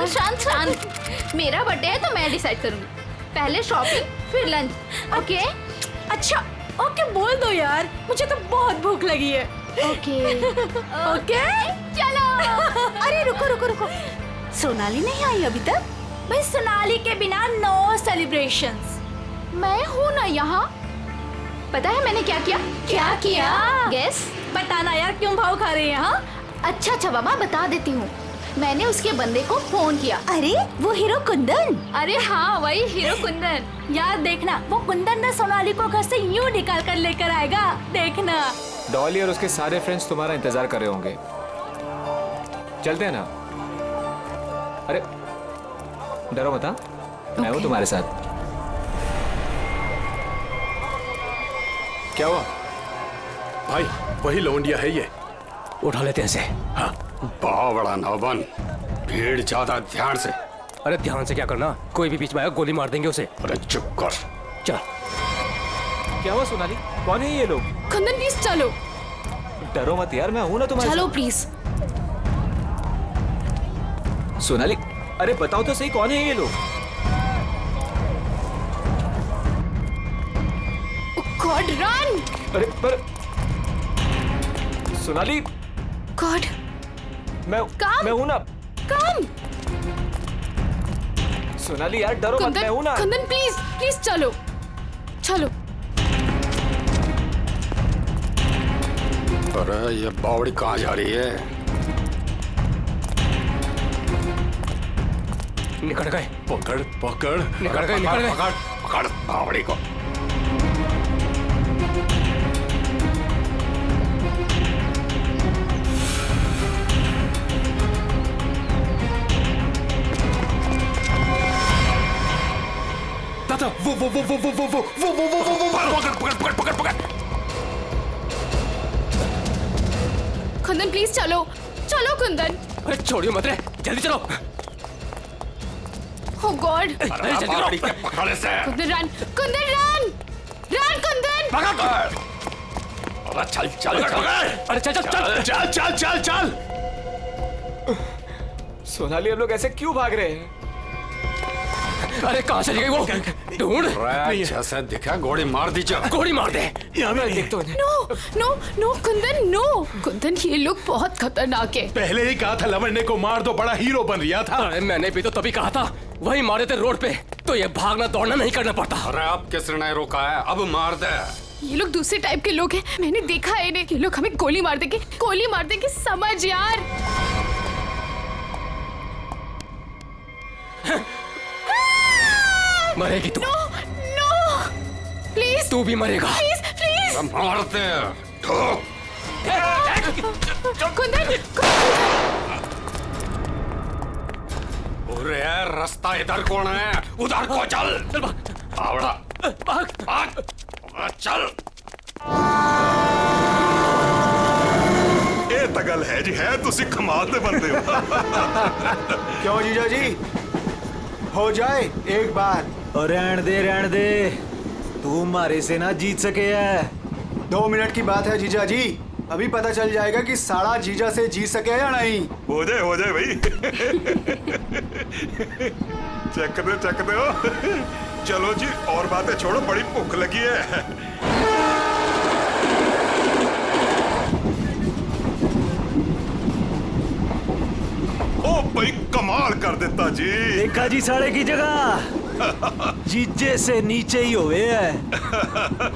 शांत शांत शांत। मेरा बर्थडे है तो मैं डिसाइड करूंगी। पहले शॉपिंग फिर लंच। ओके? अच्छा ओके बोल दो यार, मुझे तो बहुत भूख लगी है। ओके ओके चलो। अरे रुको रुको रुको, सोनाली नहीं आई अभी तक? भाई सोनाली के बिना नो सेलिब्रेशंस। मैं हूँ ना यहाँ। पता है मैंने क्या किया? क्या किया? गेस। बताना यार, क्यों भाव खा रहे हैं? हाँ अच्छा अच्छा बाबा बता देती हूँ। मैंने उसके बंदे को फोन किया। अरे वो हीरो कुंदन। अरे हाँ वही हीरो कुंदन। यार देखना, वो कुंदन ना सोनाली को घर से यूं निकाल कर लेकर आएगा, देखना। डॉली और उसके सारे फ्रेंड्स तुम्हारा इंतजार कर रहे होंगे। चलते हैं ना? अरे डरो मत, मैं हूँ तुम्हारे साथ। क्या हुआ भाई? वही लौंडिया है ये। उठा लेते हैं इसे। हाँ, बावड़ा नौबन, भीड़ ज्यादा, ध्यान से। अरे ध्यान से क्या करना, कोई भी बीच में आया गोली मार देंगे उसे। अरे चुप कर। चल। क्या हुआ सोनाली, कौन है ये लोग? कुंदन प्लीज चलो। डरो मत यार, मैं हूं ना तुम्हारे चलो साथ। प्लीज। सोनाली अरे बताओ तो सही, कौन है ये लोग? God run. अरे पर सोनाली, गॉड मैं हूं ना। कम। सोनाली यार डरो मत, मैं हूं ना। कुंदन प्लीज प्लीज चलो चलो। अरे ये बावड़ी कहाँ जा रही है? निकल गए। पकड़ पकड़, निकल गए, निकल गए। पकड़ पकड़ बावड़ी को। दादा वो पकड़ पकड़ पकड़ पकड़। कुंदन प्लीज चलो चलो कुंदन। अरे छोड़ियो मत रे, जल्दी चलो। ओ गॉड। अरे बावड़ी के पकड़ से। Kundan run, Kundan run, run Kundan. पकड़। अरे चल चल चल। अरे चल चल चल चल चल चल चल। सोनाली हम लोग ऐसे क्यों भाग रहे हैं? अरे कहाँ चली गई वो? ढूंढ। जैसे दिखा गोली मार दीजिए। गोली मार दे। मैं देखता हूँ। No no no Kundan no. Kundan ये लोग बहुत खतरनाक है। पहले ही कहा था लवंडे को मार दो, बड़ा हीरो बन रिया था। अरे मैंने भी तो तभी कहा था, वही मारे थे रोड पे, तो ये भागना दौड़ना नहीं करना पड़ता। अरे अब किसने नहीं रोका है? अब मार दे। ये लोग दूसरे टाइप के लोग हैं, मैंने देखा है इन्हें। ये लोग हमें गोली मार देंगे, गोली मार देंगे, समझ यार। मरेगी तू। नो नो प्लीज, तू भी मरेगा। Please please. मार दे। ठोक। कुंदन अरे रास्ता इधर कौन है? उधर को चल। आवड़ा भाग भाग। चल। ਇਹ ਤਾਂ ਗੱਲ ਹੈ ਜੀ, ਹੈ ਤੁਸੀਂ ਕਮਾਲ ਦੇ ਬੰਦੇ ਹੋ। क्यों जीजा जी, हो जाए एक बार। और रहन दे, तू मारे से ना जीत सके है। 2 मिनट की बात है जीजा जी, अभी पता चल जाएगा कि साड़ा जीजा से जीत सके या नहीं। हो जाए भाई। चक दो। चलो जी और बातें छोड़ो, बड़ी भूख लगी है। ओ भाई कमाल कर देता जी। देखा जी साड़े की जगह जीजे से नीचे ही हुए है।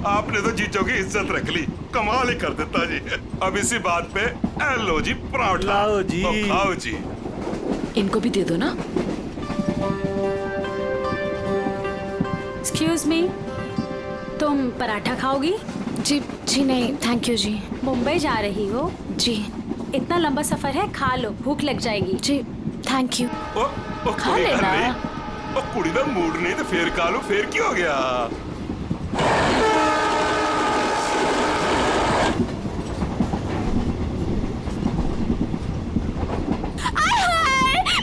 आपने तो जीजों की इज्जत रख ली, कमाल ही कर देता जी। अब इसी बात पे लो जी पराठा। लाओ जी। तो खाओ जी। इनको भी दे दो ना। एक्सक्यूज मी, तुम पराठा खाओगी? जी जी नहीं थैंक यू जी। मुंबई जा रही हो? जी इतना लंबा सफर है, खा लो, भूख लग जाएगी। जी थैंक यू। ओ खा कोई गल लेना। नहीं। ओ कुड़ी दा मूड नहीं तो फिर खा लो, फिर की हो गया?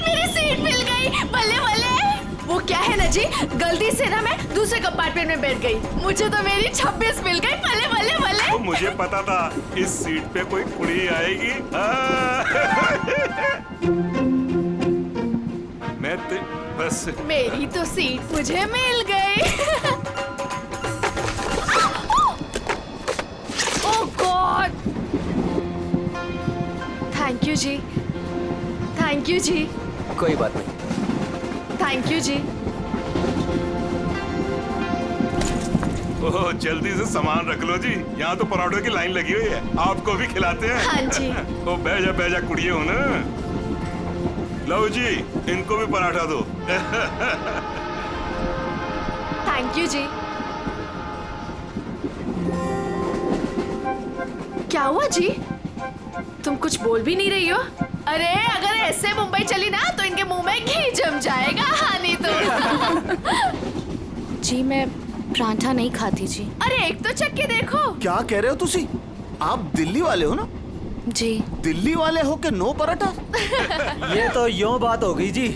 मेरी सीट मिल गई, बल्ले बल्ले। वो क्या है ना जी, गलती से ना मैं दूसरे कंपार्टमेंट में बैठ गई, मुझे तो मेरी 26 मिल गई, बल्ले बल्ले बल्ले। तो मुझे पता था इस सीट पे कोई कुड़ी आएगी। चलते बस। मेरी तो सीट मुझे मिल गई। ओह गॉड, थैंक यू जी, थैंक यू जी, कोई बात नहीं। थैंक यू जी। ओह जल्दी से सामान रख लो जी, यहाँ तो पराठों की लाइन लगी हुई है, आपको भी खिलाते हैं। हाँ जी। ओ बैजा कुड़िए हो ना। लो जी, इनको भी पराठा दो। थैंक यू जी। क्या हुआ जी, तुम कुछ बोल भी नहीं रही हो? अरे अगर ऐसे मुंबई चली ना तो इनके मुंह में घी जम जाएगा। हाँ नहीं तो। जी मैं पराठा नहीं खाती जी। अरे एक तो चख के देखो। क्या कह रहे हो तुसी? आप दिल्ली वाले हो ना? जी। दिल्ली वाले हो के नो पराठा? ये तो यूं बात हो गई जी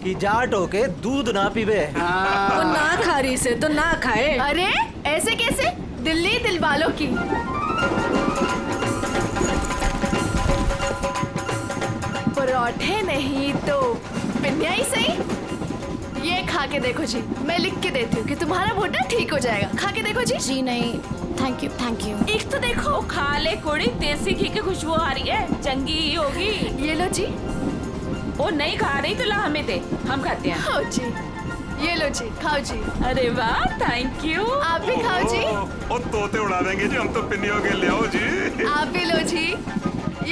कि जाट हो के दूध ना पीवे। वो ना खा रही से तो ना खाए। अरे ऐसे कैसे? दिल्ली दिल वालों की। पराठे नहीं तो पिन्या ही सही। ये खा के देखो जी, मैं लिख के देती हूँ कि तुम्हारा घुटना ठीक हो जाएगा। खा के देखो जी। जी नहीं, थैंक यू थैंक यू। एक तो देखो। खा ले कुड़ी, देसी घी की खुशबू आ रही है, चंगी ही होगी। ये लो जी। वो नहीं खा रही तो ला हमें दे, हम खाते हैं। खाओ जी, ये लो जी, खाओ जी। अरे वाह, थैंक यू। आप भी खाओ जी। ओ तोते उड़ा देंगे जी, हम तो पिन्नियों के ले आओ जी। आप भी लो जी,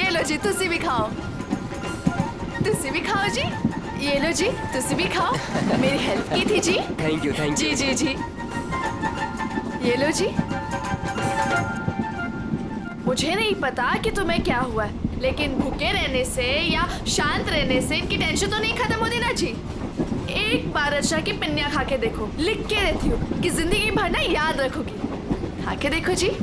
ये लो जी, तुसी भी खाओ। तुसी भी खाओ जी, ये लो जी, तुसी भी खाओ। मेरी हेल्प की थी जी। थैंक यू जी जी जी, ये लो जी। मुझे नहीं पता कि तुम्हें क्या हुआ है, लेकिन भूखे रहने से या शांत रहने से इनकी टेंशन तो नहीं खत्म होती ना जी। एक बार अच्छा की पिन्या खा के देखो, लिख के देती हूँ कि जिंदगी भर ना याद रखोगी। खा के देखो जी।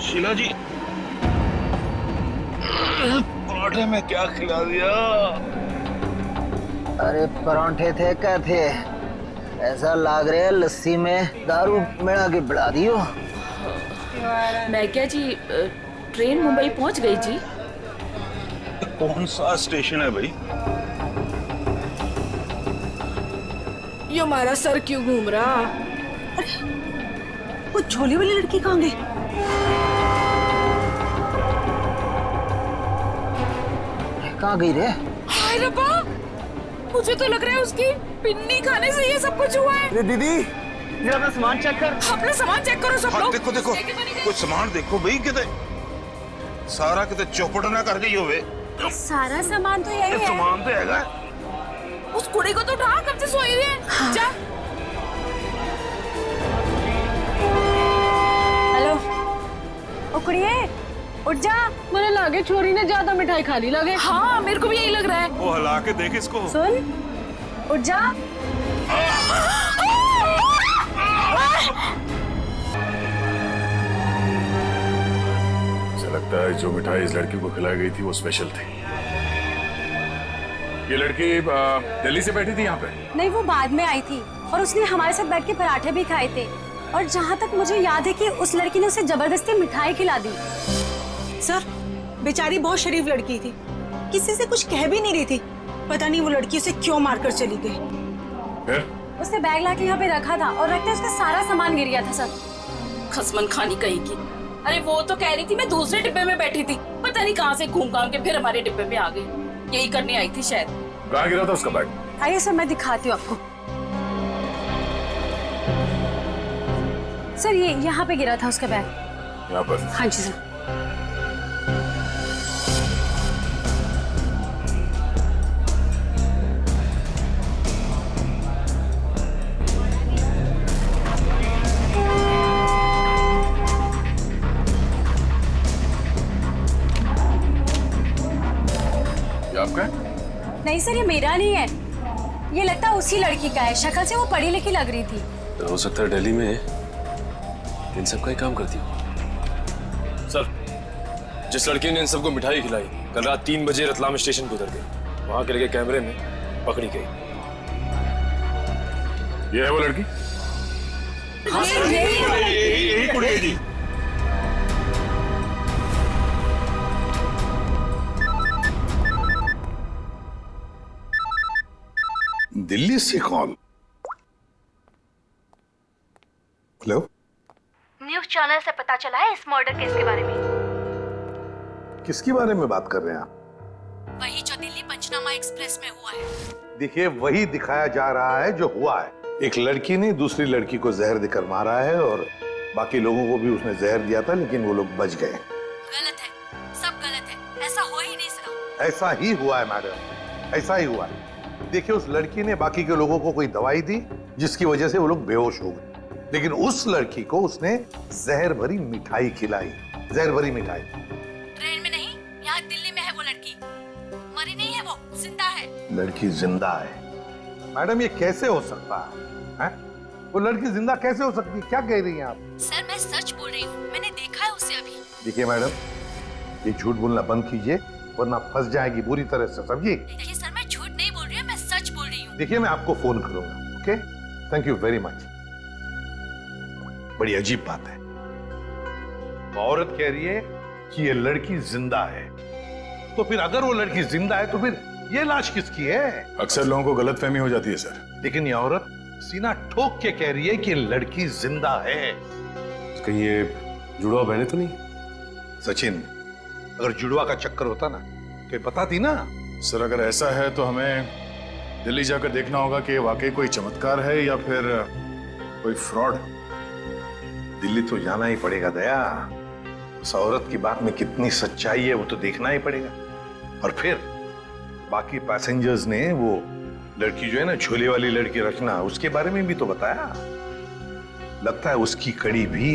शीला जी, पराठे में क्या खिला दिया? अरे परांठे थे क्या थे? ऐसा लाग रहा है लस्सी में दारू मिला के बढ़ा दियो। मैं क्या जी, ट्रेन मुंबई पहुंच गई जी। कौन सा स्टेशन है भाई? ये हमारा सर क्यों घूम रहा? वो झोली वाली लड़की कहाँ गई? कहाँ गई रे? हाय रब्बा, मुझे तो लग रहा है उसकी पिन्नी खाने से ये सब कुछ हुआ है। अरे दीदी, जरा अपना सामान चेक कर। अपना सामान चेक करो सब लोग। देखो देखो, कुछ सामान देखो भाई, किते सारा किते चौपट ना कर गई होवे। सारा सामान तो यही है। सामान तो हैगा। उस कुड़ी को तो उठा, कब से सोई हुई है। हाँ। जा। हेलो, ओ कुड़िए, उठ जा। मुझे लगे छोरी ने ज्यादा मिठाई खा ली लगे। हाँ, मेरे को भी यही लग रहा है। वो हिला के देख इसको। सुन, उठ जा। मुझे लगता है जो मिठाई इस लड़की को खिलाई गई थी वो स्पेशल थी। ये लड़की दिल्ली से बैठी थी यहाँ पे? नहीं, वो बाद में आई थी और उसने हमारे साथ बैठ के पराठे भी खाए थे। और जहाँ तक मुझे याद है कि उस लड़की ने उसे जबरदस्ती मिठाई खिला दी। सर, बेचारी बहुत शरीफ लड़की थी, किसी से कुछ कह भी नहीं रही थी। पता नहीं वो लड़की उसे क्यों मारकर चली गई। फिर? उसने बैग लाके यहाँ पे रखा था और रखते उसका सारा सामान गिर गया था सर। खसमन खानी कहीं की। अरे वो तो कह रही थी मैं दूसरे डिब्बे में बैठी थी, पता नहीं कहाँ से घूम घाम के फिर हमारे डिब्बे पे आ गई। यही करने आई थी शायद। कहाँ गिरा था उसका बैग? आइए सर, मैं दिखाती हूँ आपको। सर, ये यहाँ पे गिरा था उसका बैग। यहाँ पर? हाँ जी सर। ये आपका है? नहीं सर, ये मेरा नहीं है, ये लगता है उसी लड़की का है। शक्ल से वो पढ़ी लिखी लग रही थी। तो हो सकता है दिल्ली में इन सब का ही काम करती हो। सर, जिस लड़की ने इन सबको मिठाई खिलाई कल रात 3 बजे रतलाम स्टेशन पे उतर गई, वहां के लगे कैमरे में पकड़ी गई। ये है वो लड़की? हाँ, यही कुड़ी है जी। दिल्ली से कॉल। हेलो, न्यूज़ चैनल से पता चला है इस मर्डर केस के बारे में। किसके बारे में बात कर रहे हैं आप? वही जो दिल्ली पंचनामा एक्सप्रेस में हुआ है। देखिए, वही दिखाया जा रहा है जो हुआ है। एक लड़की ने दूसरी लड़की को जहर देकर मारा है और बाकी लोगों को भी उसने जहर दिया था, लेकिन वो लोग बच गए। गलत है, सब गलत है, ऐसा हो ही नहीं सकता। ऐसा ही हुआ है मैडम, ऐसा ही हुआ है। देखिए, उस लड़की ने बाकी के लोगों को कोई दवाई दी जिसकी वजह से वो लोग बेहोश हो गए, लेकिन उस लड़की को उसने जहर भरी मिठाई खिलाई। जहर भरी मिठाई। ट्रेन में नहीं, यहाँ दिल्ली में है वो लड़की। मरी नहीं है, वो जिंदा है। लड़की जिंदा है? मैडम, ये कैसे हो सकता है? वो लड़की जिंदा कैसे हो सकती है? क्या कह रही हैं आप? सर, मैं सच बोल रही हूँ, मैंने देखा है उसे अभी। देखिए मैडम, ये झूठ बोलना बंद कीजिए वरना फंस जाएगी बुरी तरह से, समझिए? देखिए सर, मैं झूठ नहीं बोल रही हूँ, मैं सच बोल रही हूँ। देखिए, मैं आपको फोन करूंगा, okay? Thank you very much. बड़ी अजीब बात है, वो औरत कह रही है कि ये लड़की जिंदा है। तो फिर अगर वो लड़की जिंदा है तो फिर ये लाश किसकी है? अक्सर लोगों को गलतफहमी हो जाती है सर। लेकिन ये औरत सीना ठोक के कह रही है कि लड़की जिंदा है। कहीं ये जुड़वा बहने तो नहीं? सचिन, अगर जुड़वा का चक्कर होता ना तो ये बताती ना। सर, अगर ऐसा है तो हमें दिल्ली जाकर देखना होगा कि वाकई कोई चमत्कार है या फिर कोई फ्रॉड। दिल्ली तो जाना ही पड़ेगा दया। उस औरत की बात में कितनी सच्चाई है वो तो देखना ही पड़ेगा। और फिर बाकी पैसेंजर्स ने वो लड़की जो है ना, झोले वाली लड़की रचना, उसके बारे में भी तो बताया। लगता है उसकी कड़ी भी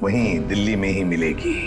वहीं दिल्ली में ही मिलेगी।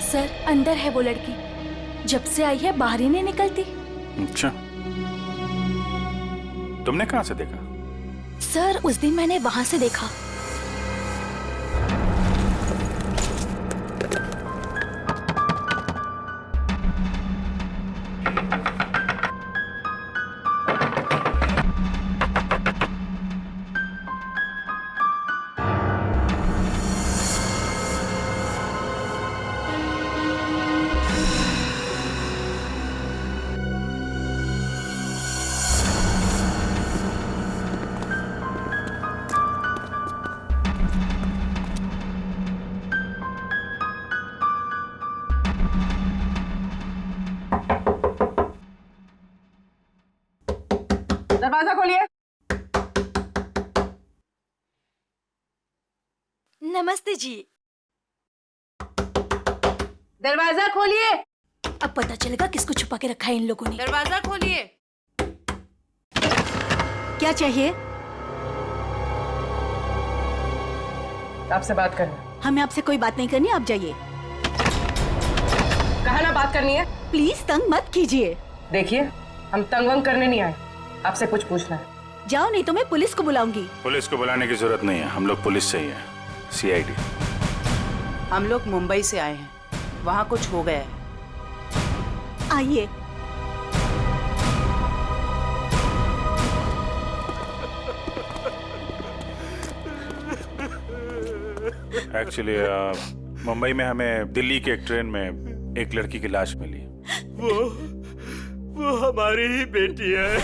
सर, अंदर है वो लड़की, जब से आई है बाहर ही नहीं निकलती। अच्छा, तुमने कहाँ से देखा? सर, उस दिन मैंने वहां से देखा। दरवाजा खोलिए। नमस्ते जी। दरवाजा खोलिए। अब पता चलेगा किसको छुपा के रखा है इन लोगों ने। दरवाजा खोलिए। क्या चाहिए? आपसे बात करना। हमें आपसे कोई बात नहीं करनी, आप जाइए। कहा ना बात करनी है। प्लीज तंग मत कीजिए। देखिए, हम तंग वंग करने नहीं आए, आपसे कुछ पूछना है। जाओ, नहीं तो मैं पुलिस को बुलाऊंगी। पुलिस को बुलाने की जरूरत नहीं है, हम लोग पुलिस से ही हैं, CID। हम लोग मुंबई से आए हैं, वहाँ कुछ हो गया है। आइए। एक्चुअली मुंबई में हमें दिल्ली के एक ट्रेन में एक लड़की की लाश मिली। वो हमारी ही बेटी है।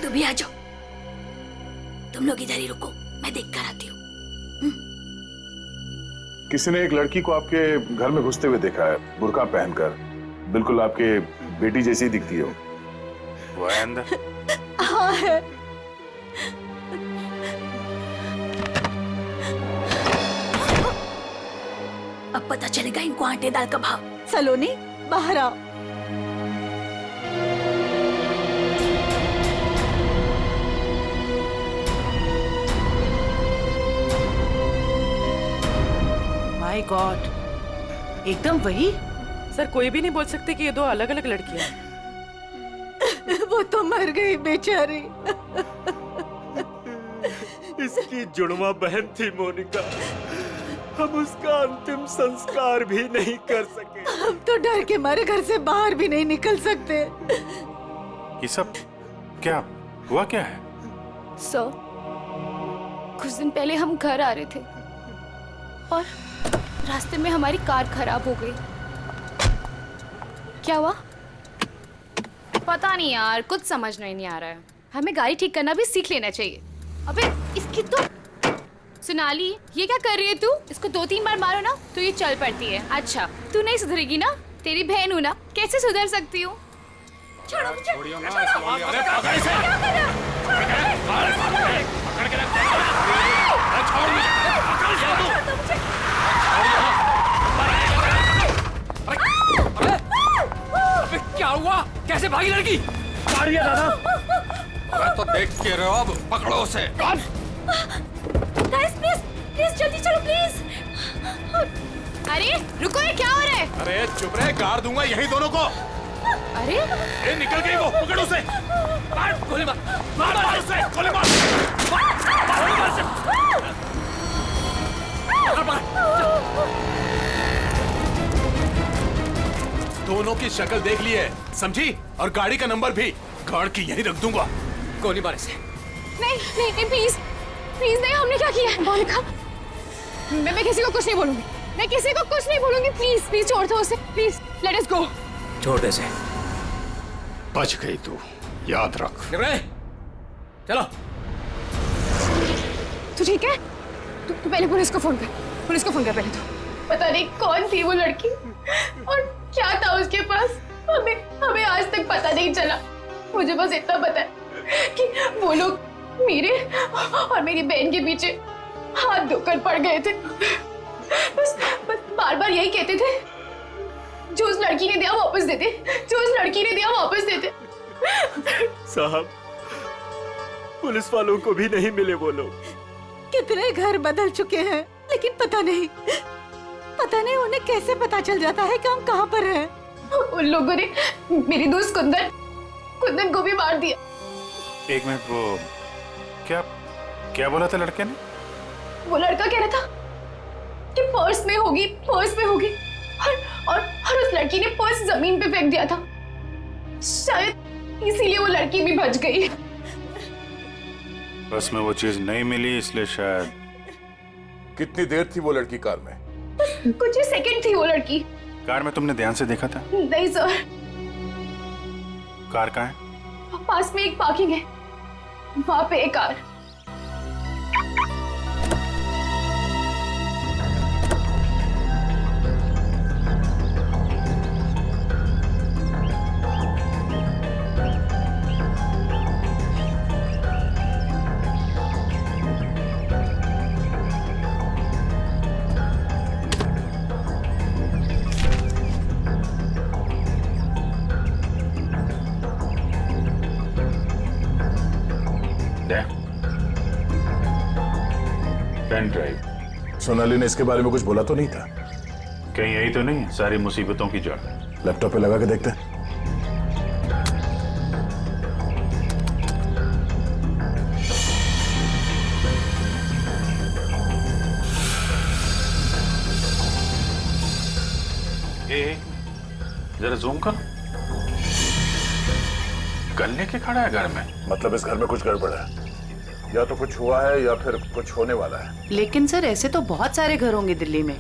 तुम भी आ जाओ, तुम लोग इधर ही रुको, मैं देख कर आती हूँ। किसी ने एक लड़की को आपके घर में घुसते हुए देखा है, बुर्का पहनकर, बिल्कुल आपके बेटी जैसी ही दिखती हो। वो है अंदर? हाँ है। अब पता चलेगा इनको आटे दाल का भाव। सलोनी, बाहर आओ। माय गॉड, एकदम वही। सर, कोई भी नहीं बोल सकते कि ये दो अलग अलग लड़कियां हैं। वो तो मर गई बेचारी। इसकी जुड़वा बहन थी मोनिका। हम उसका अंतिम संस्कार भी नहीं कर सके। हम तो डर के मारे घर से बाहर भी नहीं निकल सकते। ये सब क्या हुआ, क्या है? सर, कुछ दिन पहले हम घर आ रहे थे और रास्ते में हमारी कार खराब हो गई। क्या हुआ? पता नहीं यार, कुछ समझ नहीं आ रहा है। हमें गाड़ी ठीक करना भी सीख लेना चाहिए। अबे इसकी तो सोनाली, ये क्या कर रही है तू? इसको 2-3 बार मारो ना तो ये चल पड़ती है। अच्छा, तू नहीं सुधरेगी ना? तेरी बहन हूँ ना, कैसे सुधर सकती हूँ? छोड़ो मुझे। क्या हुआ? कैसे भागी लड़की? मारिए दादा। मैं तो देख के रहो, अब पकड़ो उसे। गाइस प्लीज, प्लीज जल्दी चलो प्लीज। अरे रुको, ये क्या हो रहा है? अरे चुप रहे, गाड़ दूंगा यही दोनों को। अरे ए, निकल गई वो, पकड़ उसे। मार, गोली मार, मार उसे, गोली मार, गोली मार उसे। दोनों की शक्ल देख ली है, समझी? और गाड़ी का नंबर भी गाड़ के यहीं रख दूंगा। गोली मार इसे। नहीं नहीं नहीं, प्लीज प्लीज नहीं, हमने क्या किया है? मोनिका, मैं किसी को कुछ नहीं बोलूंगी, मैं किसी को कुछ नहीं बोलूंगी। प्लीज प्लीज छोड़ दो उसे, प्लीज लेट अस गो। छोड़ दे इसे। बच गई तू, याद रख। चलो। तू ठीक है? तू पहले पुलिस को फोन कर, पुलिस को फोन कर पहले। तो पता नहीं कौन थी वो लड़की और क्या था उसके पास, हमें आज तक पता नहीं चला। मुझे बस इतना पता है कि वो लोग मेरे और मेरी बहन के पीछे हाथ धोकर पड़ गए थे। बस बार बार यही कहते थे, जो उस लड़की ने दिया वापस दे दे, जो उस लड़की ने दिया वापस दे दे। साहब, पुलिस वालों को भी नहीं मिले वो लोग। कितने घर बदल चुके हैं, लेकिन पता नहीं उन्हें कैसे पता चल जाता है कि हम कहाँ पर हैं। उन लोगों ने मेरी दोस्त कुंदन को भी मार दिया। एक मिनट, वो क्या बोला था लड़के ने? वो लड़का कह रहा था कि पर्स में होगी और उस लड़की ने पर्स जमीन पे फेंक दिया था। शायद इसीलिए वो लड़की भी बच गई। बस में वो चीज नहीं मिली, इसलिए शायद। कितनी देर थी वो लड़की कार में? कुछ ही सेकंड थी वो लड़की। कार में तुमने ध्यान से देखा था? नहीं सर। कार कहाँ है? पास में एक पार्किंग है, वहां पे एक कार। सोनाली ने इसके बारे में कुछ बोला तो नहीं था? कहीं यही तो नहीं सारी मुसीबतों की जड़? लैपटॉप पे लगा के देखते हैं। जरा जूम कर। गन लेके खड़ा है घर में? मतलब इस घर में कुछ गड़बड़ है, या तो कुछ हुआ है या फिर कुछ होने वाला है। लेकिन सर ऐसे तो बहुत सारे घर होंगे दिल्ली में।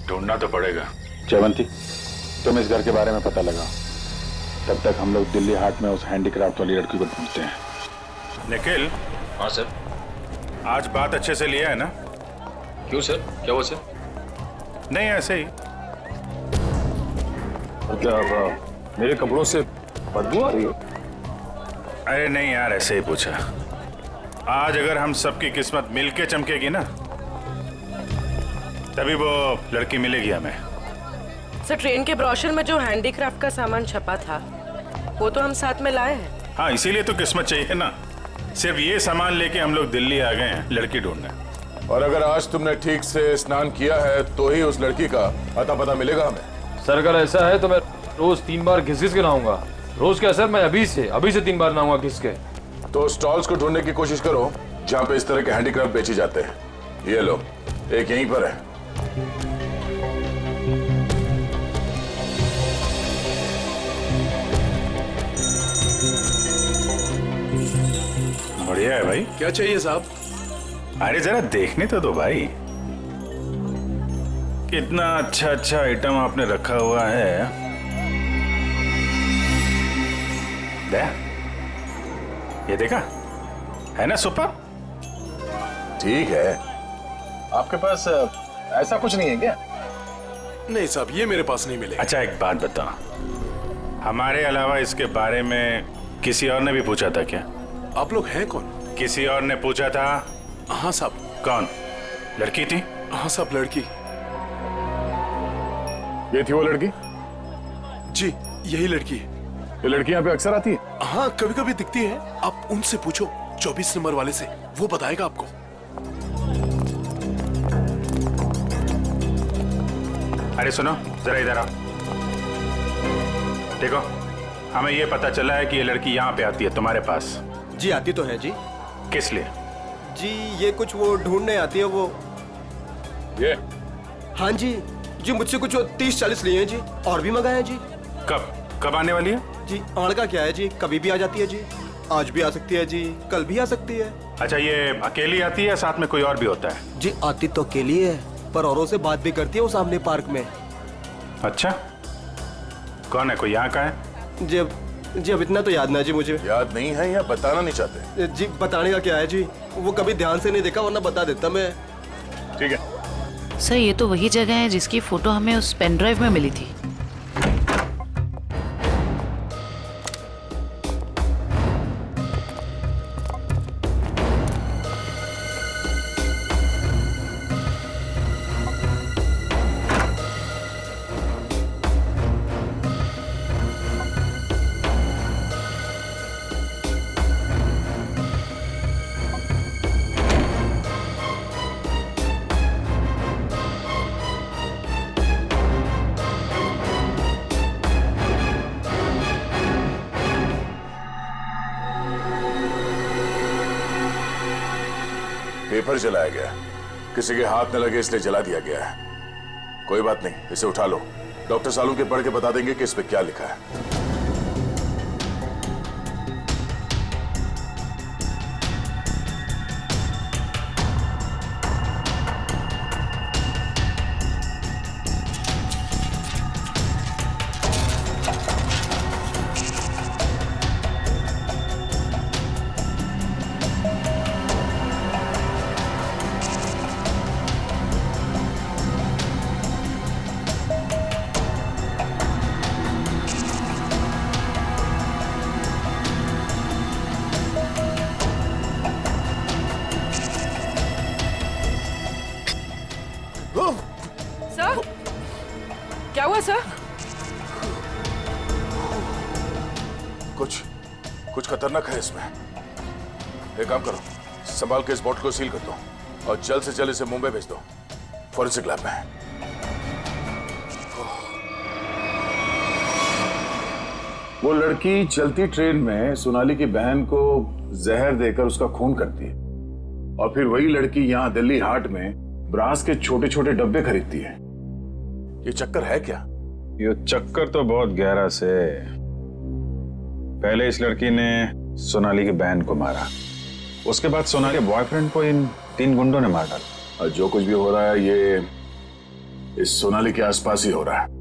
ढूंढना तो पड़ेगा। जयवंती, तुम इस घर के बारे में पता लगाओ, तब तक हम लोग दिल्ली हाट में उस हैंडीक्राफ्ट वाली लड़की को ढूंढते हैं। निखिल। हाँ सर। आज बात अच्छे से लिया है ना? क्यों सर, क्या हुआ सर? नहीं ऐसे ही। क्या मेरे कपड़ों से बदबू आ रही है? अरे नहीं यार, ऐसे ही पूछा। आज अगर हम सबकी किस्मत मिलके चमकेगी ना, तभी वो लड़की मिलेगी हमें। सर ट्रेन के ब्रोशर में जो हैंडीक्राफ्ट का सामान छपा था वो तो हम साथ में लाए हैं। हाँ, इसीलिए तो किस्मत चाहिए ना। सिर्फ ये सामान लेके हम लोग दिल्ली आ गए हैं लड़की ढूंढने। और अगर आज तुमने ठीक से स्नान किया है तो ही उस लड़की का अता पता मिलेगा हमें। सर अगर ऐसा है तो मैं रोज 3 बार घिस के नहाऊंगा। रोज क्या सर, मैं अभी से 3 बार नहाऊंगा घिस के। तो स्टॉल्स को ढूंढने की कोशिश करो जहाँ पे इस तरह के हैंडीक्राफ्ट बेचे जाते हैं। ये लो, एक यहीं पर है। बढ़िया है भाई। क्या चाहिए साहब? अरे जरा देखने तो दो भाई, कितना अच्छा अच्छा आइटम आपने रखा हुआ है। दे, ये देखा है ना सुपर? ठीक है, आपके पास ऐसा कुछ नहीं है क्या? नहीं साहब, ये मेरे पास नहीं मिलेगा। अच्छा एक बात बताओ, हमारे अलावा इसके बारे में किसी और ने भी पूछा था क्या? आप लोग हैं कौन? किसी और ने पूछा था? हाँ साहब। कौन? लड़की थी? हाँ साहब, लड़की। ये थी वो लड़की? जी यही लड़की है। ये लड़की यहाँ पे अक्सर आती है? हाँ कभी कभी दिखती है। आप उनसे पूछो 24 नंबर वाले से, वो बताएगा आपको। अरे सुनो जरा इधर आओ। देखो, हमें ये पता चला है कि ये लड़की यहाँ पे आती है तुम्हारे पास। जी आती तो है जी। किस लिए? जी ये कुछ वो ढूंढने आती है वो। ये? हाँ जी जी, मुझसे कुछ 30-40 लिए हैं जी, और भी मंगाए हैं जी। कब आने वाली है? जी आड़ का क्या है जी, कभी भी आ जाती है जी। आज भी आ सकती है जी, कल भी आ सकती है। अच्छा, ये अकेली आती है, साथ में कोई और भी होता है? जी आती तो अकेली है, पर औरों से बात भी करती है वो सामने पार्क में। अच्छा, कौन है? कोई यहाँ का है? जी अब इतना तो याद ना जी मुझे। याद नहीं है या बताना नहीं चाहते? जी बताने का क्या है जी, वो कभी ध्यान से नहीं देखा, वरना बता देता मैं। ठीक है सर, ये तो वही जगह है जिसकी फोटो हमें उस पेन ड्राइव में मिली थी। पेपर जलाया गया, किसी के हाथ न लगे इसलिए जला दिया गया है। कोई बात नहीं, इसे उठा लो, डॉक्टर सालू के पढ़ के बता देंगे कि इस पे क्या लिखा है। सर क्या हुआ सर? कुछ खतरनाक है इसमें। एक काम करो, संभाल के इस बॉटल को सील कर दो। और जल्द से जल्द इसे मुंबई भेज दो फॉरेंसिक लैब में। वो लड़की चलती ट्रेन में सोनाली की बहन को जहर देकर उसका खून करती है और फिर वही लड़की यहाँ दिल्ली हाट में ब्रास के छोटे छोटे डब्बे खरीदती है। ये चक्कर है क्या? ये चक्कर तो बहुत गहरा से। पहले इस लड़की ने सोनाली की बहन को मारा, उसके बाद सोनाली के बॉयफ्रेंड को इन 3 गुंडों ने मार डाला। और जो कुछ भी हो रहा है ये इस सोनाली के आसपास ही हो रहा है।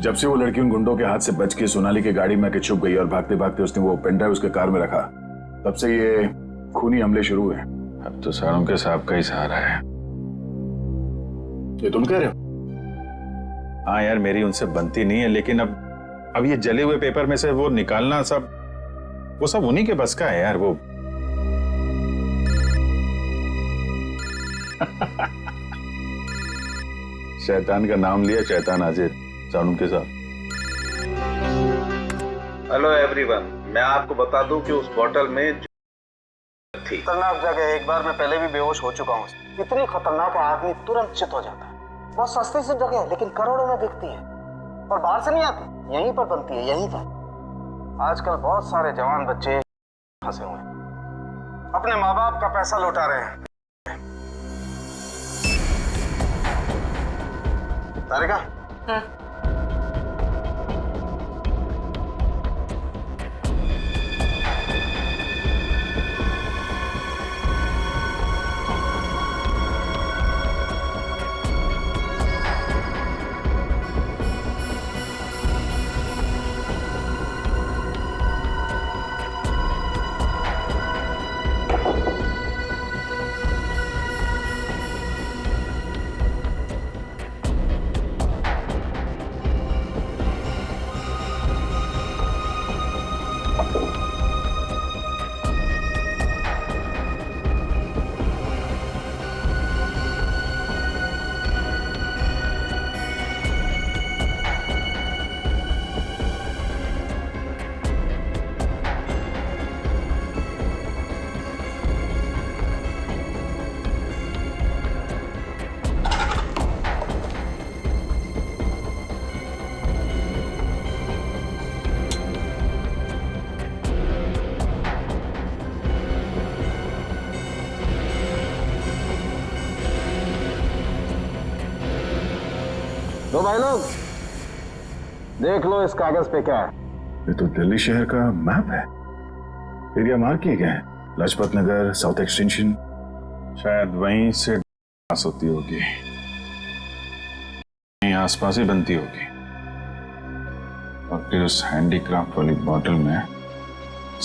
जब से वो लड़की उन गुंडों के हाथ से बच के सोनाली की गाड़ी में आके छुप गई और भागते भागते उसने वो पेन ड्राइव उसके कार में रखा, तब से ये खूनी हमले शुरू हुए। अब तो सारों के सांप का ही सहारा है। ये तुम कह रहे हो? हाँ यार, मेरी उनसे बनती नहीं है, लेकिन अब ये जले हुए पेपर में से वो निकालना वो सब उन्हीं के बस का है यार। वो शैतान का नाम लिया, शैतान हाजिर जानू के साथ। हेलो एवरीवन, मैं आपको बता दूं कि उस बोतल में थी। खतरनाक जगह, एक बार मैं पहले भी बेहोश हो चुका हूँ। इतनी खतरनाक है, आदमी तुरंत चित हो जाता है। बहुत सस्ती सी जगह है, लेकिन करोड़ों में बिकती है और बाहर से नहीं आती, यहीं पर बनती है, यहीं पर। आजकल बहुत सारे जवान बच्चे फंसे हुए हैं, अपने माँ बाप का पैसा लौटा रहे हैं। तारिका, तो भाई लोग देख लो इस कागज पे क्या है। ये तो दिल्ली शहर का मैप है। एरिया मार्क किए गए हैं, लाजपत नगर, साउथ एक्सटेंशन। शायद वहीं से पास होती होगी, यहीं आसपास ही बनती होगी और फिर उस हैंडीक्राफ्ट वाली बॉटल में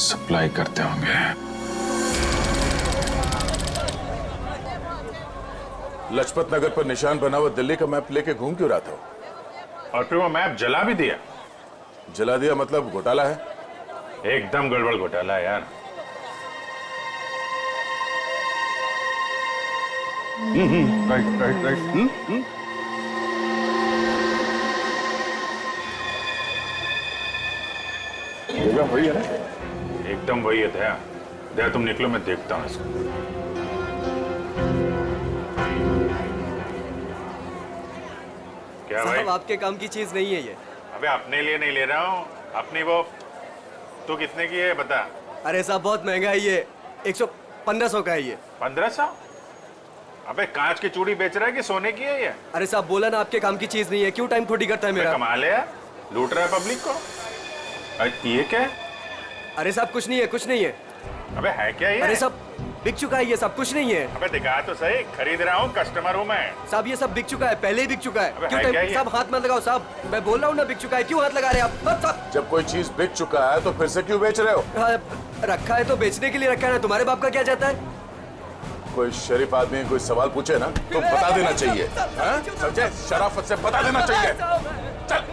सप्लाई करते होंगे। लाजपत नगर पर निशान बना हुआ दिल्ली का मैप लेके घूम क्यों रहा था? और फिर वो मैप जला भी दिया। जला दिया मतलब घोटाला है? एकदम गड़बड़ घोटाला है यार। Right right right. जगह वही है ना? एकदम वही है। दया तुम निकलो, मैं देखता हूँ इसको। क्या भाई? साहब आपके काम की चीज नहीं है ये। अबे अपने लिए नहीं ले रहा हूँ, अपनी वो। तू कितने की है बता? अरे साहब बहुत महंगा है ये, 1500 का है ये। 1500? अबे कांच की चूड़ी बेच रहा है कि सोने की है ये? अरे साहब बोला ना आपके काम की चीज नहीं है, क्यों टाइम खोटी करता है मेरा? कमाल है यार, लूट रहा है पब्लिक को। ये क्या है? अरे साहब कुछ नहीं है, कुछ नहीं है। अबे है क्या ये? अरे साहब बिक चुका है ये सब, कुछ नहीं है। अबे दिखा तो सही, खरीद रहा हूँ, कस्टमर हूँ मैं। साहब ये सब बिक चुका है, पहले ही बिक चुका है। अबे क्यों है क्या ये? साहब हाथ मत लगाओ साहब, मैं बोल रहा हूँ ना बिक चुका है, क्यों हाथ लगा रहे हैं आप? साहब जब कोई चीज बिक चुका है तो फिर से क्यों बेच रहे हो? रखा है तो बेचने के लिए रखा है ना, तुम्हारे बाप का क्या जाता है? कोई शरीफ आदमी कोई सवाल पूछे ना तो बता देना चाहिए, समझे? शराफत से बता देना चाहिए। चल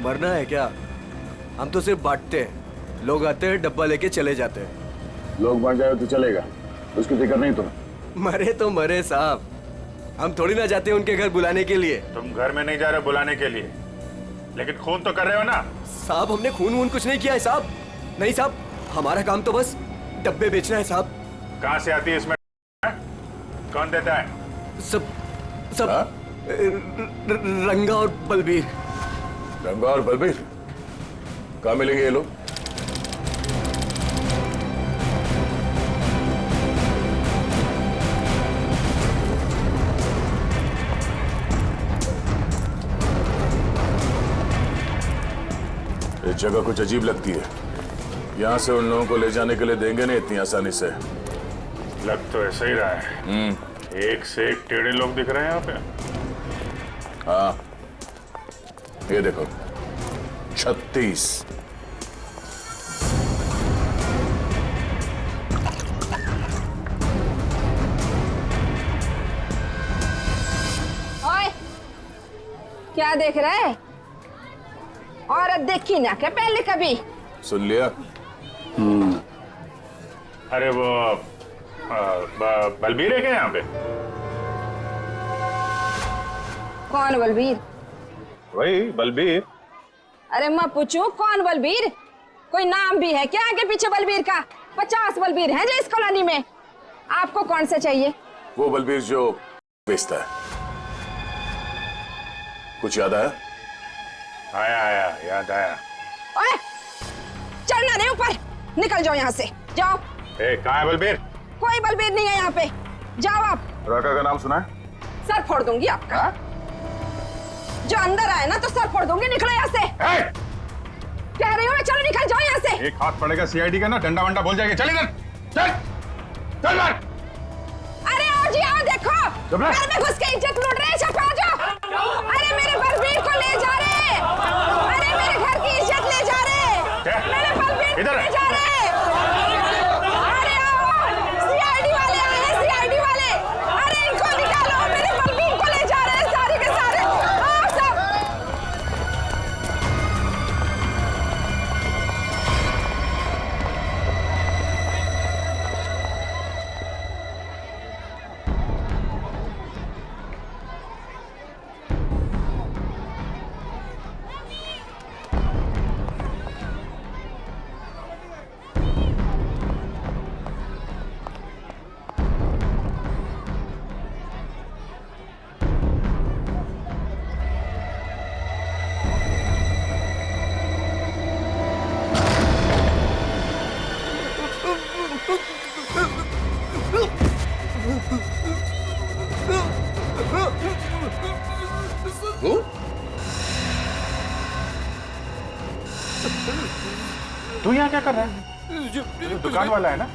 मरना है क्या? हम तो सिर्फ बांटते हैं, लोग आते हैं डब्बा लेके चले जाते हैं। लोग मर जाए तो चलेगा, उसकी फिक्र नहीं तुम्हें? मरे तो मरे साहब, हम थोड़ी ना जाते उनके घर बुलाने के लिए। तुम घर में नहीं जा रहे बुलाने के लिए, लेकिन खून तो कर रहे हो ना। साहब हमने खून वून कुछ नहीं किया है साहब। नहीं साहब, हमारा काम तो बस डब्बे बेचना है साहब। कहाँ से आती है इसमें? कौन देता है? सब रंगा और बलबीर। रंगा और बलबीर कहाँ मिलेंगे ये लोग? ये जगह कुछ अजीब लगती है। यहाँ से उन लोगों को ले जाने के लिए देंगे नहीं इतनी आसानी से। लग तो ऐसा ही रहा है। एक से एक टेढ़े लोग दिख रहे हैं यहाँ पे। हाँ, ये देखो 36। ओए, क्या देख रहा है? औरत देखी ना क्या पहले कभी? सुन लिया? अरे वो बलबीर है क्या यहाँ पे? कौन बलबीर? वही बलबीर। अरे मैं पूछूं कौन बलबीर? कोई नाम भी है क्या आगे पीछे बलबीर का? 50 बलबीर हैं जो इस कॉलोनी में। आपको कौन से चाहिए? वो बलबीर जो बेचता है। कुछ याद आया? आया याद आया। ओए, चढ़ना नहीं ऊपर, निकल जाओ यहाँ से, जाओ। कहाँ है बलबीर? कोई बलबीर नहीं है यहाँ पे, जाओ आप। राका का नाम सुना है? सर फोड़ दूंगी आपका। जो अंदर आए ना तो सर फोड़ दूंगी, निकलो यहाँ से। कह रही हूँ ना, चलो निकल जाओ यहाँ से। एक हाथ पड़ेगा सीआईडी का ना, डंडा वंडा बोल जाएगा। चल इधर, चल बाहर। अरे आओ जी आओ, देखो घर में घुस के इज्जत लूट रहे हैं, सब आ जाओ। अरे मेरे बलबीर को ले जा रहे हैं, अरे मेरे घर की इज्जत ले जा रहे हैं, मेरे बलबीर को ले जा रहे हैं। अरे आओ, सीआईडी वाले आए हैं, सीआईडी वाले। अरे इनको निकालो, मेरे बलबीर को ले जा रहे हैं सारे के सारे। आओ सब। तू यहाँ क्या कर रहा है? दुकान वाला है ना?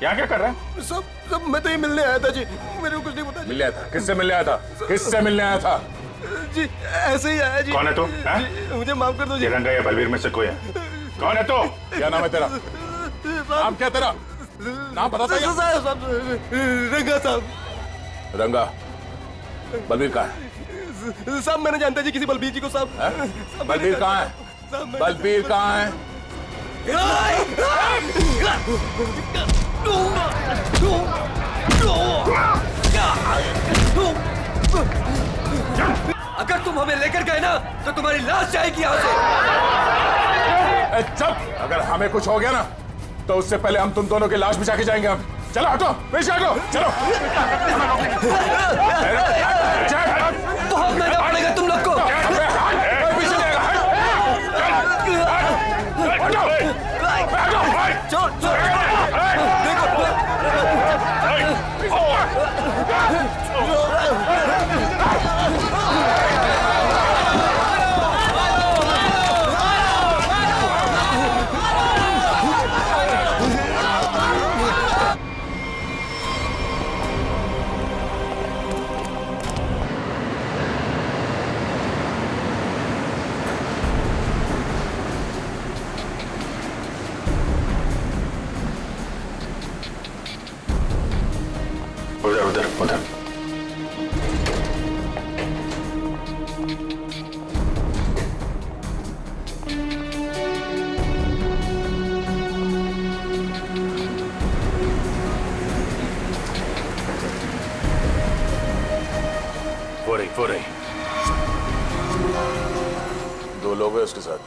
यहाँ क्या कर रहा है? सब मैं तो ये मिलने आया था जी, मेरे को कुछ नहीं पता। मिलने आया था? किससे मिलने आया था? किससे मिलने आया था? जी ऐसे ही आया जी। कौन है तू? मुझे माफ कर दो जी। रंगा या बलबीर में से कोई है? कौन है तू? क्या नाम है तेरा? नाम क्या तेरा? नाम बता दो। रंगा साहब। रंगा, बलबीर कहाँ है? साहब मैंने जानता जी किसी बलबीर जी को साहब। बलबीर कहाँ है? बलबीर कहाँ है? अगर तुम हमें लेकर गए ना तो तुम्हारी लाश जाएगी यहाँ से। चुप! अगर हमें कुछ हो गया ना तो उससे पहले हम तुम दोनों की लाश बिछा के जाएंगे। हम चलो, हटो, पीछे हटो, चलो। बहुत महंगा पड़ेगा तुम लोग को। उसके साथ।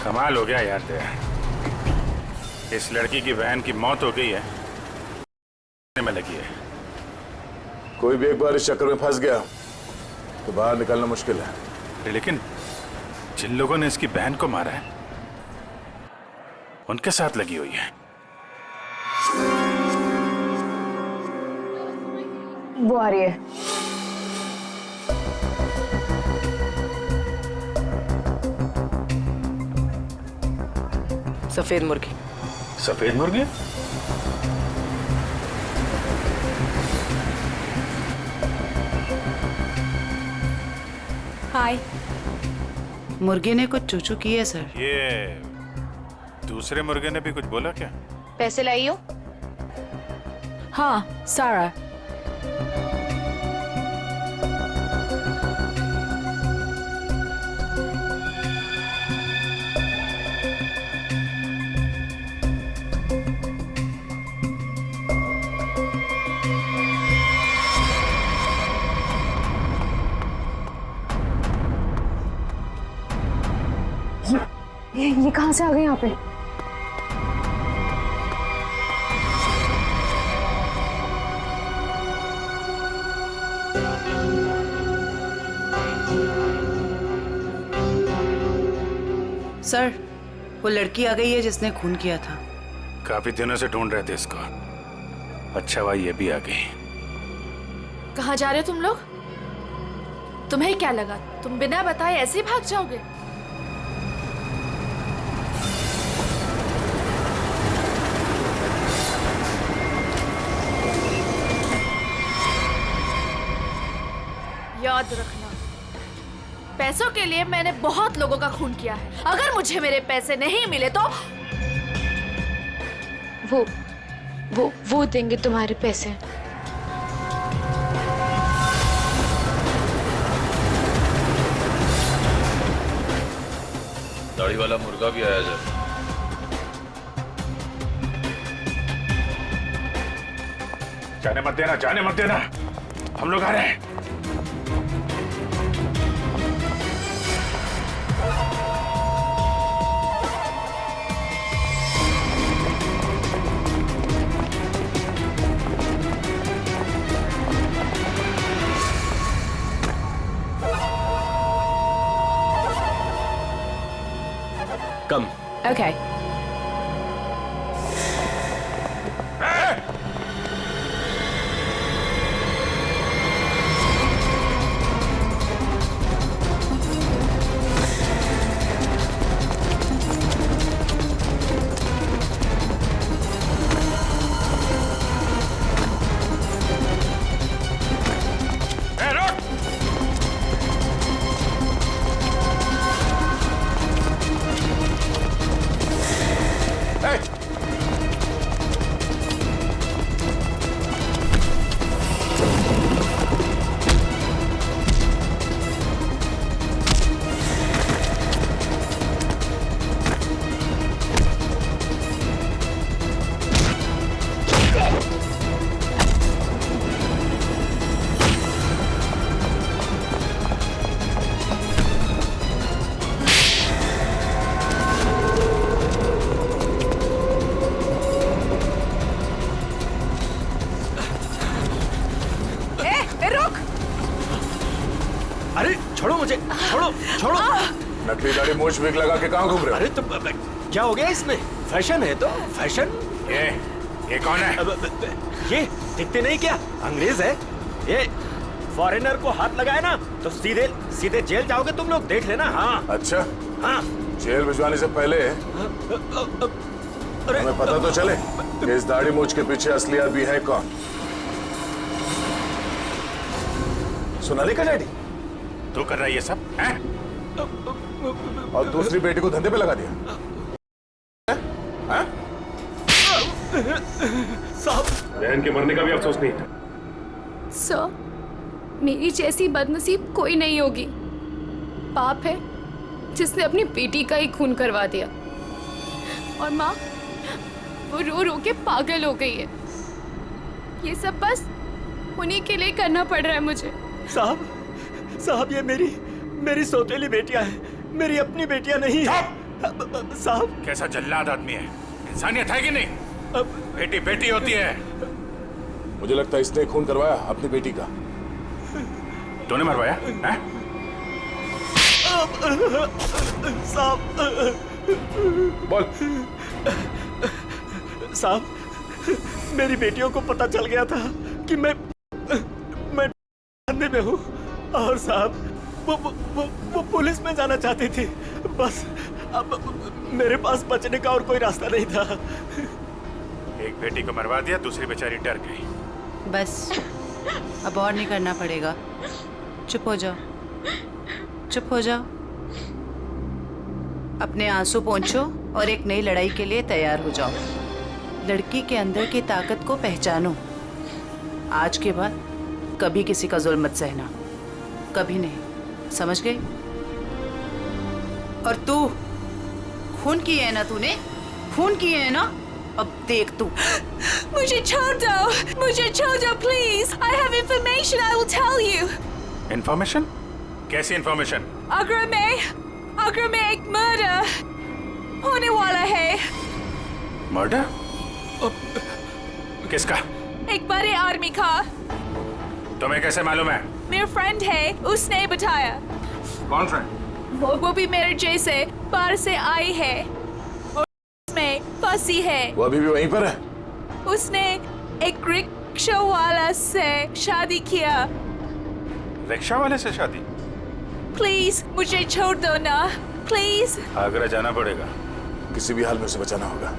कमाल हो गया यार दया, इस लड़की की बहन की मौत हो गई है में लगी है। कोई भी एक बार इस चक्कर में फंस गया तो बाहर निकलना मुश्किल है। लेकिन जिन लोगों ने इसकी बहन को मारा है उनके साथ लगी हुई है। वो आ रही है। सफेद मुर्गी। सफेद मुर्गी? हाय। मुर्गे ने कुछ चूचू की है सर। ये दूसरे मुर्गे ने भी कुछ बोला क्या? पैसे लाई हो? हाँ, सारा। ये कहां से आ गए यहाँ पे? सर, वो लड़की आ गई है जिसने खून किया था। काफी दिनों से ढूंढ रहे थे इसको। अच्छा हुआ ये भी आ गई। कहाँ जा रहे हो तुम लोग? तुम्हें क्या लगा तुम बिना बताए ऐसे ही भाग जाओगे? याद रखना, पैसों के लिए मैंने बहुत लोगों का खून किया है। अगर मुझे मेरे पैसे नहीं मिले तो वो देंगे तुम्हारे पैसे। दाढ़ी वाला मुर्गा भी आया जब। जाने मत देना, जाने मत देना, हम लोग आ रहे हैं। कम। Okay. छोड़ो मुझे, छोड़ो छोड़ो। नकली दाढ़ी मूछ विग लगा के कहाँ घूम रहे हो? अरे तो क्या हो गया इसमें? फैशन है तो फैशन। ये कौन है? ये दिखते नहीं क्या? अंग्रेज है ये। फॉरेनर को हाथ लगाए ना तो सीधे सीधे जेल जाओगे तुम लोग, देख लेना। हाँ अच्छा, हाँ। जेल भिजवाने से पहले हमें पता तो चले कि इस दाढ़ी मूछ के पीछे असली आदमी है कौन। सोनाली का डैडी तू कर रहा है ये सब हैं? और दूसरी बेटी को धंधे पे लगा दिया। साहब, बहन के मरने का भी अफसोस नहीं था। सर, मेरी जैसी बदनसीब कोई नहीं होगी। पाप है जिसने अपनी बेटी का ही खून करवा दिया। और माँ वो रो रो के पागल हो गई है। ये सब बस उन्हीं के लिए करना पड़ रहा है मुझे। साहब ये मेरी सौतेली बेटियां हैं, मेरी अपनी बेटियां नहीं है। साहब कैसा जल्लाद आदमी है, इंसानियत है कि नहीं? बेटी बेटी होती है। मुझे लगता है इसने खून करवाया अपनी बेटी का। तूने मरवाया है? साहब बोल। साहब मेरी बेटियों को पता चल गया था कि मैं धंधे में हूँ, और साहब वो पुलिस में जाना चाहती थी। बस अब मेरे पास बचने का और कोई रास्ता नहीं था। एक बेटी को मरवा दिया, दूसरी बेचारी डर गई। बस अब और नहीं करना पड़ेगा। चुप हो जाओ, चुप हो जाओ। अपने आंसू पोंछो और एक नई लड़ाई के लिए तैयार हो जाओ। लड़की के अंदर की ताकत को पहचानो। आज के बाद कभी किसी का जुल्म मत सहना, कभी नहीं, समझ गई? और तू खून किए है ना, तूने खून किए है ना, अब देख तू। मुझे छोड़ दो please. I have information I will tell you. Information? कैसी इंफॉर्मेशन? आगरा में एक मर्डर होने वाला है। मर्डर? किसका? एक बड़े आदमी का। तुम्हें कैसे मालूम है? मेरा फ्रेंड है, उसने बताया। कौन फ्रेंड? वो भी मेरे जैसे बाहर से आई है और उसमें फंसी है। वो अभी भी वहीं पर है? उसने एक रिक्शा वाला से शादी किया। रिक्शा वाले से शादी? प्लीज मुझे छोड़ दो ना, प्लीज। आगरा जाना पड़ेगा। किसी भी हाल में उसे बचाना होगा।